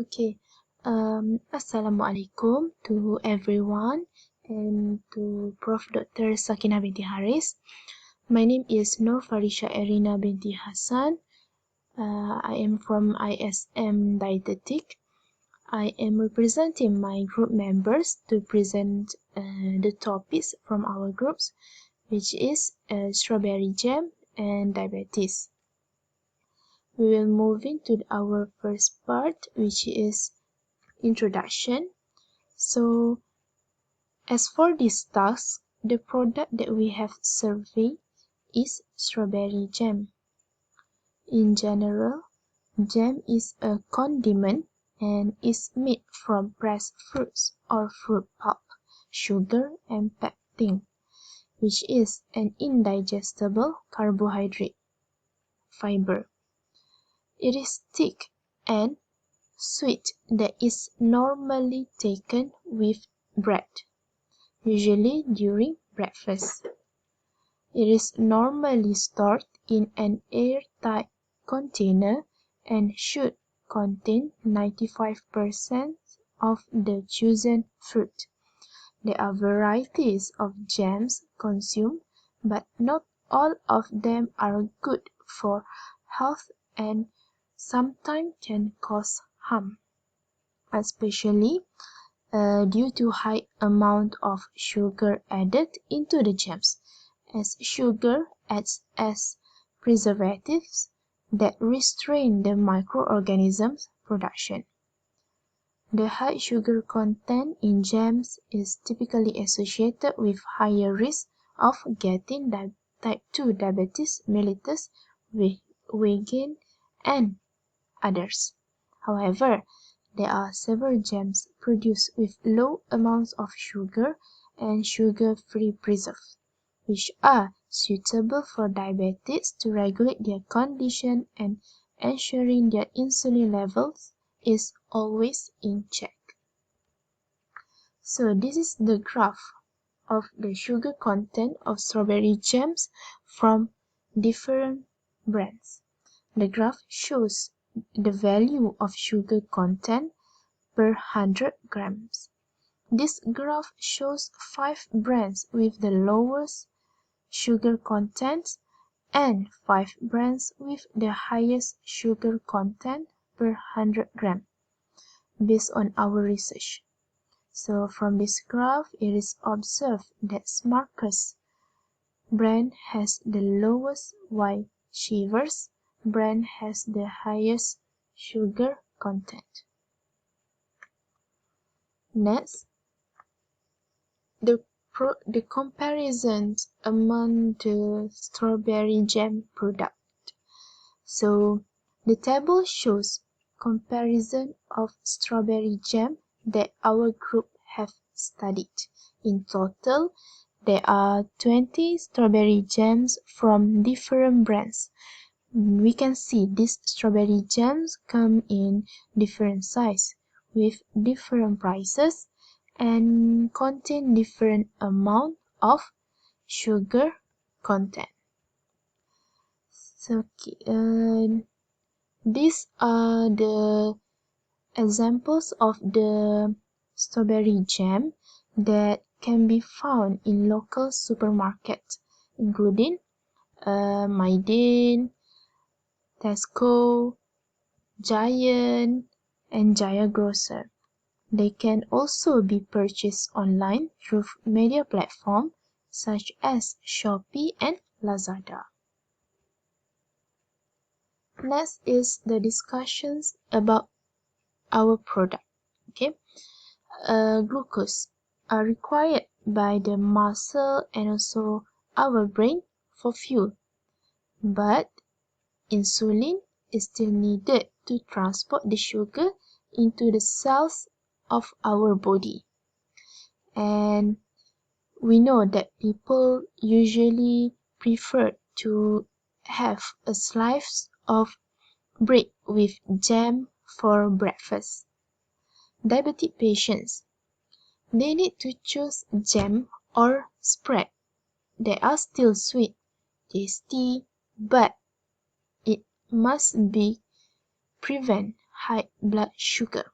Okay. Assalamualaikum to everyone and to Prof. Dr. Sakina binti Haris. My name is Nur Farisha Erina binti Hassan. I am from ISM Dietetic. I am representing my group members to present the topics from our groups, which is strawberry jam and diabetes. We will move into our first part, which is introduction. So, as for this task, the product that we have surveyed is strawberry jam. In general, jam is a condiment and is made from pressed fruits or fruit pulp, sugar, and pectin, which is an indigestible carbohydrate fiber. It is thick and sweet that is normally taken with bread, usually during breakfast. It is normally stored in an airtight container and should contain 95% of the chosen fruit. There are varieties of jams consumed, but not all of them are good for health and sometimes can cause harm, especially due to high amount of sugar added into the jams, as sugar acts as preservatives that restrain the microorganisms' production. The high sugar content in jams is typically associated with higher risk of getting type 2 diabetes mellitus, weight gain, and others. However, there are several jams produced with low amounts of sugar and sugar-free preserves, which are suitable for diabetics to regulate their condition and ensuring their insulin levels is always in check. So this is the graph of the sugar content of strawberry jams from different brands. The graph shows the value of sugar content per 100 grams. This graph shows 5 brands with the lowest sugar content and 5 brands with the highest sugar content per 100 grams based on our research. So from this graph, it is observed that Smarcus brand has the lowest, while Chivers brand has the highest sugar content. Next, the comparisons among the strawberry jam product. So the table shows comparison of strawberry jam that our group have studied. In total, there are 20 strawberry jams from different brands. We can see these strawberry jams come in different size with different prices and contain different amount of sugar content. So these are the examples of the strawberry jam that can be found in local supermarkets, including Mydin, Tesco, Giant, and Jaya Grocer. They can also be purchased online through media platforms such as Shopee and Lazada. Next is the discussions about our product. Glucose are required by the muscle and also our brain for fuel, but insulin is still needed to transport the sugar into the cells of our body. And we know that people usually prefer to have a slice of bread with jam for breakfast. Diabetic patients, they need to choose jam or spread. They are still sweet, tasty, but it must be prevent high blood sugar.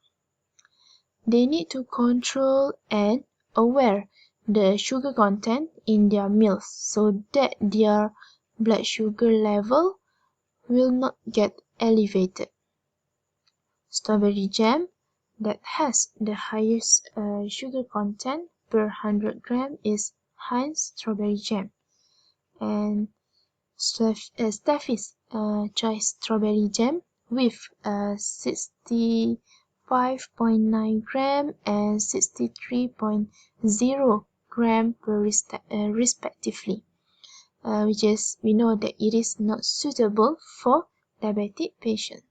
They need to control and aware the sugar content in their meals so that their blood sugar level will not get elevated. Strawberry jam that has the highest sugar content per 100 gram is Heinz strawberry jam, and Steffi's choice strawberry jam with 65.9 gram and 63.0 gram per respectively, which is we know that it is not suitable for diabetic patients.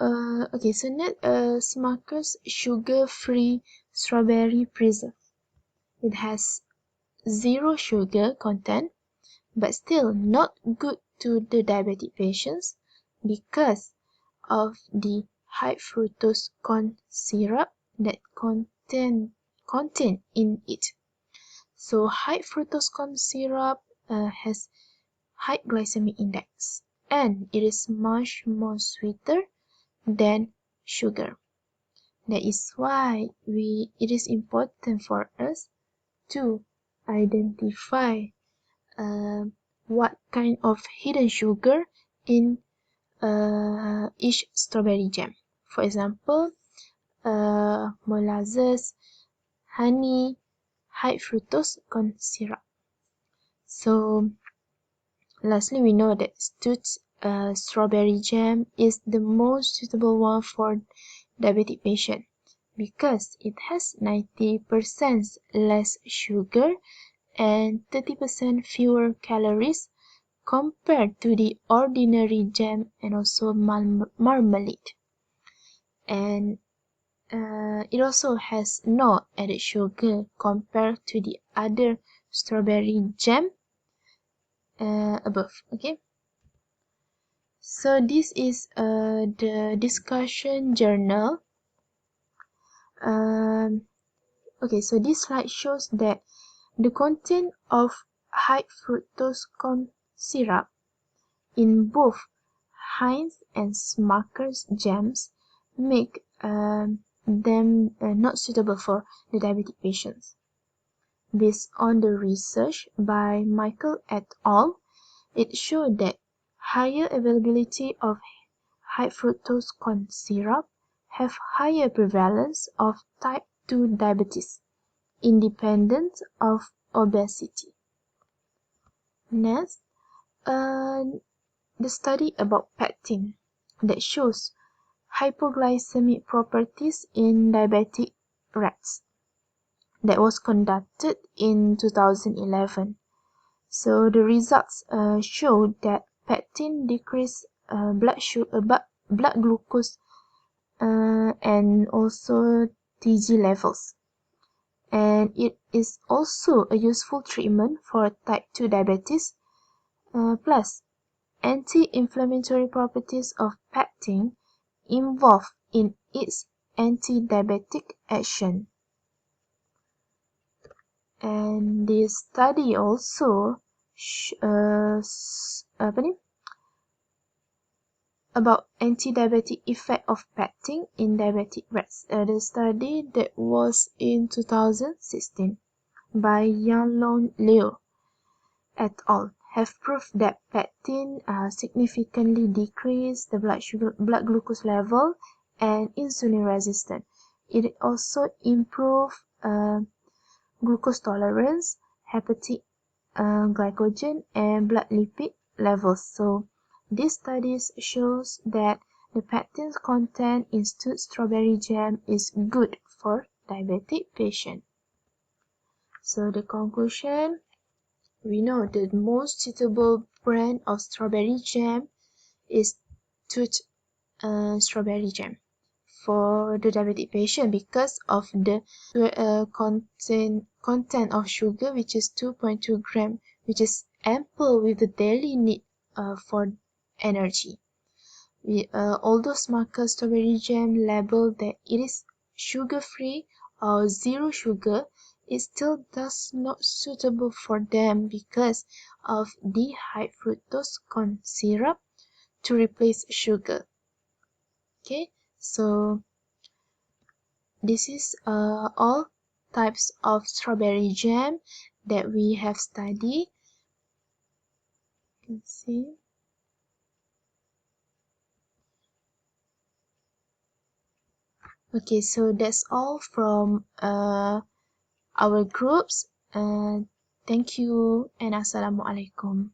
Okay, so next, Smucker's sugar-free strawberry preserve. It has 0 sugar content, but still not good to the diabetic patients because of the high fructose corn syrup that contain in it. So high fructose corn syrup has high glycemic index, and it is much more sweeter than sugar. That is why it is important for us to identify what kind of hidden sugar in each strawberry jam. For example, molasses, honey, high fructose corn syrup. So lastly, we know that Stutz strawberry jam is the most suitable one for diabetic patient because it has 90% less sugar and 30% fewer calories compared to the ordinary jam and also marmalade. And it also has no added sugar compared to the other strawberry jam above. Okay, so this is the discussion journal. Okay, so this slide shows that the content of high fructose corn syrup in both Heinz and Smucker's jams make them not suitable for the diabetic patients. Based on the research by Michael et al., it showed that higher availability of high fructose corn syrup have higher prevalence of type 2 diabetes, independent of obesity. Next, the study about pectin that shows hypoglycemic properties in diabetic rats that was conducted in 2011. So the results showed that pectin decreased blood glucose and also TG levels. And it is also a useful treatment for type 2 diabetes. Plus, anti-inflammatory properties of pectin involved in its anti-diabetic action. And this study also about anti-diabetic effect of pectin in diabetic rats. The study that was in 2016 by Yanlong Liu et al. Have proved that pectin significantly decreased the blood glucose level and insulin resistance. It also improved glucose tolerance, hepatic glycogen, and blood lipid levels. So these studies shows that the pectin content in strawberry jam is good for diabetic patients. So the conclusion, we know the most suitable brand of strawberry jam is Stutz strawberry jam for the diabetic patient because of the content of sugar, which is 2.2 gram, which is ample with the daily need for energy. Although Smucker's strawberry jam labeled that it is sugar-free or 0 sugar, it still does not suitable for them because of the high fructose corn syrup to replace sugar. Okay, so this is all types of strawberry jam that we have studied. You can see. Okay, so that's all from our groups. Thank you and Assalamualaikum.